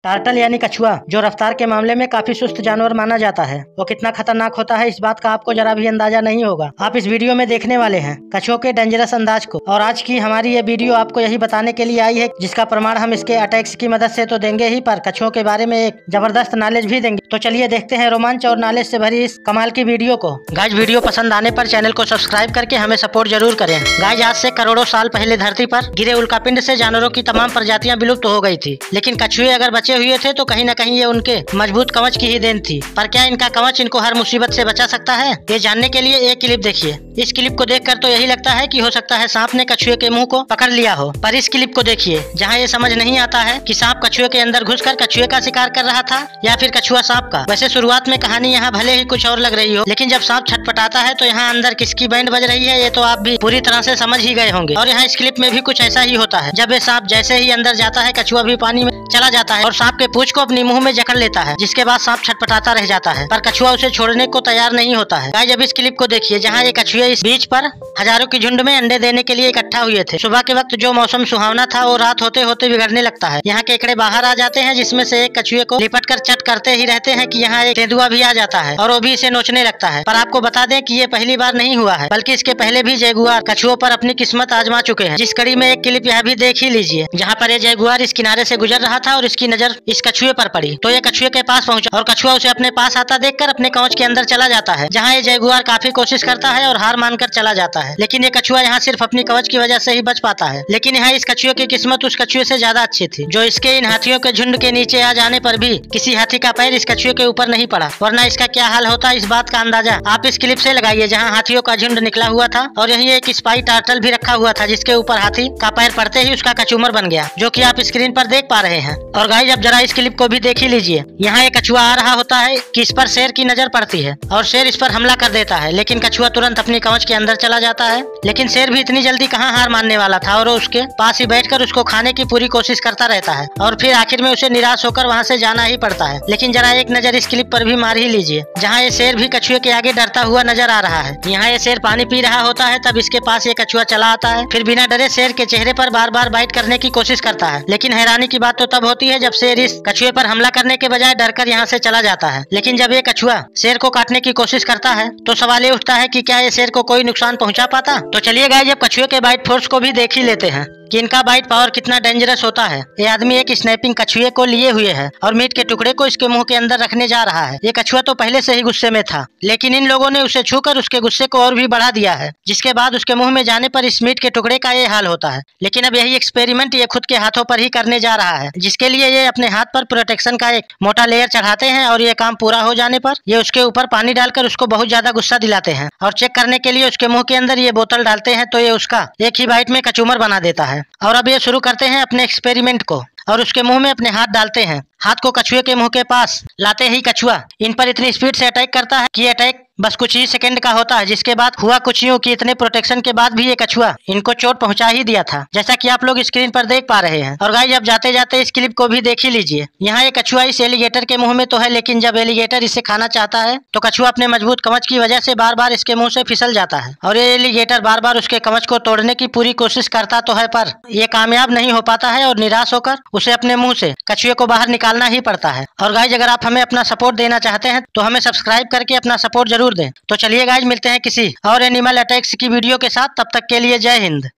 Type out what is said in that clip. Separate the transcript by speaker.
Speaker 1: Turtle यानी कछुआ जो रफ्तार के मामले में काफी सुस्त जानवर माना जाता है, वो कितना खतरनाक होता है इस बात का आपको जरा भी अंदाजा नहीं होगा। आप इस वीडियो में देखने वाले हैं कछुओं के डेंजरस अंदाज को, और आज की हमारी ये वीडियो आपको यही बताने के लिए आई है, जिसका प्रमाण हम इसके अटैक्स की मदद से तो देंगे ही, पर कछुओं के बारे में एक जबरदस्त नॉलेज भी देंगे। तो चलिए देखते हैं रोमांच और नॉलेज से भरी इस कमाल की वीडियो को। गाइज वीडियो पसंद आने पर चैनल को सब्सक्राइब करके हमें सपोर्ट जरूर करें। गाइज आज से करोड़ों साल पहले धरती पर गिरे उल्कापिंड से जानवरों की तमाम प्रजातियां विलुप्त हो गई थी, लेकिन कछुए अगर बचे हुए थे तो कहीं न कहीं ये उनके मजबूत कवच की ही देन थी। पर क्या इनका कवच इनको हर मुसीबत से बचा सकता है? ये जानने के लिए एक क्लिप देखिए। इस क्लिप को देखकर तो यही लगता है कि हो सकता है सांप ने कछुए के मुंह को पकड़ लिया हो, पर इस क्लिप को देखिए जहां ये समझ नहीं आता है कि सांप कछुए के अंदर घुसकर कछुए का शिकार कर रहा था या फिर कछुआ सांप का। वैसे शुरुआत में कहानी यहाँ भले ही कुछ और लग रही हो, लेकिन जब सांप छटपटाता है तो यहाँ अंदर किसकी बैंड बज रही है ये तो आप भी पूरी तरह से समझ ही गए होंगे। और यहाँ इस क्लिप में भी कुछ ऐसा ही होता है। जब ये सांप जैसे ही अंदर जाता है, कछुआ भी पानी में चला जाता है और सांप के पूंछ को अपनी मुंह में जकड़ लेता है, जिसके बाद सांप छटपटाता रह जाता है, पर कछुआ उसे छोड़ने को तैयार नहीं होता है। गाइस अब इस क्लिप को देखिए जहां ये कछुए इस बीच पर हजारों की झुंड में अंडे देने के लिए इकट्ठा हुए थे। सुबह के वक्त जो मौसम सुहावना था वो रात होते होते बिगड़ने लगता है। यहाँ केकड़े बाहर आ जाते हैं, जिसमें से एक कछुए को लिपट कर चट करते ही रहते हैं कि यहाँ एक तेंदुआ भी आ जाता है और वो भी इसे नोचने लगता है। पर आपको बता दें कि ये पहली बार नहीं हुआ है, बल्कि इसके पहले भी जैगुआर कछुओं पर अपनी किस्मत आजमा चुके हैं, जिस कड़ी में एक क्लिप यह भी देख ही लीजिए जहाँ पर ये जैगुआर इस किनारे से गुजर रहा था और इसकी नजर इस कछुए पर पड़ी तो ये कछुए के पास पहुंचा और कछुआ उसे अपने पास आता देखकर अपने कवच के अंदर चला जाता है, जहाँ ये जैगुआर काफी कोशिश करता है और हार मानकर चला जाता है। लेकिन ये कछुआ यहाँ सिर्फ अपनी कवच की वजह से ही बच पाता है। लेकिन यहाँ इस कछुए की किस्मत उस कछुए से ज्यादा अच्छी थी, जो इसके इन हाथियों के झुंड के नीचे आ जाने पर भी किसी हाथी का पैर इस कछुए के ऊपर नहीं पड़ा, वरना इसका क्या हाल होता इस बात का अंदाजा आप इस क्लिप से लगाइए, जहाँ हाथियों का झुंड निकला हुआ था और यही एक स्पाई टार्टल भी रखा हुआ था, जिसके ऊपर हाथी का पैर पड़ते ही उसका कचूमर बन गया, जो कि आप स्क्रीन पर देख पा रहे हैं। और गाइस अब जरा इस क्लिप को भी देख ही लीजिए। यहाँ एक कछुआ आ रहा होता है कि इस पर शेर की नजर पड़ती है और शेर इस पर हमला कर देता है, लेकिन कछुआ तुरंत अपनी कवच के अंदर चला जाता है। लेकिन शेर भी इतनी जल्दी कहाँ हार मानने वाला था और उसके पास ही बैठकर उसको खाने की पूरी कोशिश करता रहता है और फिर आखिर में उसे निराश होकर वहाँ से जाना ही पड़ता है। लेकिन जरा एक नजर इस क्लिप पर भी मार ही लीजिए, जहाँ ये शेर भी कछुए के आगे डरता हुआ नजर आ रहा है। यहाँ ये शेर पानी पी रहा होता है, तब इसके पास ये कछुआ चला आता है, फिर बिना डरे शेर के चेहरे पर बार बार बाइट करने की कोशिश करता है। लेकिन हैरानी की बात तो तब होती है जब शेर इस कछुए पर हमला करने के बजाय डरकर यहाँ से चला जाता है। लेकिन जब ये कछुआ शेर को काटने की कोशिश करता है तो सवाल ये उठता है कि क्या ये शेर को कोई नुकसान पहुंचा पाता। तो चलिए गाइस जब कछुए के बाइट फोर्स को भी देख ही लेते हैं कि इनका बाइट पावर कितना डेंजरस होता है। ये आदमी एक स्नैपिंग कछुए को लिए हुए है और मीट के टुकड़े को इसके मुंह के अंदर रखने जा रहा है। ये कछुआ तो पहले से ही गुस्से में था, लेकिन इन लोगों ने उसे छूकर उसके गुस्से को और भी बढ़ा दिया है, जिसके बाद उसके मुंह में जाने पर इस मीट के टुकड़े का ये हाल होता है। लेकिन अब यही एक्सपेरिमेंट ये खुद के हाथों पर ही करने जा रहा है, जिसके लिए ये अपने हाथ पर प्रोटेक्शन का एक मोटा लेयर चढ़ाते हैं और ये काम पूरा हो जाने पर ये उसके ऊपर पानी डालकर उसको बहुत ज्यादा गुस्सा दिलाते हैं और चेक करने के लिए उसके मुंह के अंदर ये बोतल डालते हैं, तो ये उसका एक ही बाइट में कचूमर बना देता है। और अब ये शुरू करते हैं अपने एक्सपेरिमेंट को और उसके मुंह में अपने हाथ डालते हैं। हाथ को कछुए के मुंह के पास लाते ही कछुआ इन पर इतनी स्पीड से अटैक करता है कि अटैक बस कुछ ही सेकंड का होता है, जिसके बाद हुआ कुछ यूं कि इतने प्रोटेक्शन के बाद भी ये कछुआ इनको चोट पहुंचा ही दिया था, जैसा कि आप लोग स्क्रीन पर देख पा रहे हैं। और गाइस अब जाते जाते इस क्लिप को भी देख ही लीजिए। यहाँ ये कछुआ इस एलिगेटर के मुंह में तो है, लेकिन जब एलिगेटर इसे खाना चाहता है तो कछुआ अपने मजबूत कवच की वजह से बार बार इसके मुंह से फिसल जाता है और ये एलिगेटर बार बार उसके कवच को तोड़ने की पूरी कोशिश करता तो है, पर ये कामयाब नहीं हो पाता है और निराश होकर उसे अपने मुंह से कछुए को बाहर निकालना ही पड़ता है। और गाइस अगर आप हमें अपना सपोर्ट देना चाहते हैं तो हमें सब्सक्राइब करके अपना सपोर्ट जरूर दें। तो चलिए गाइस मिलते हैं किसी और एनिमल अटैक्स की वीडियो के साथ, तब तक के लिए जय हिंद।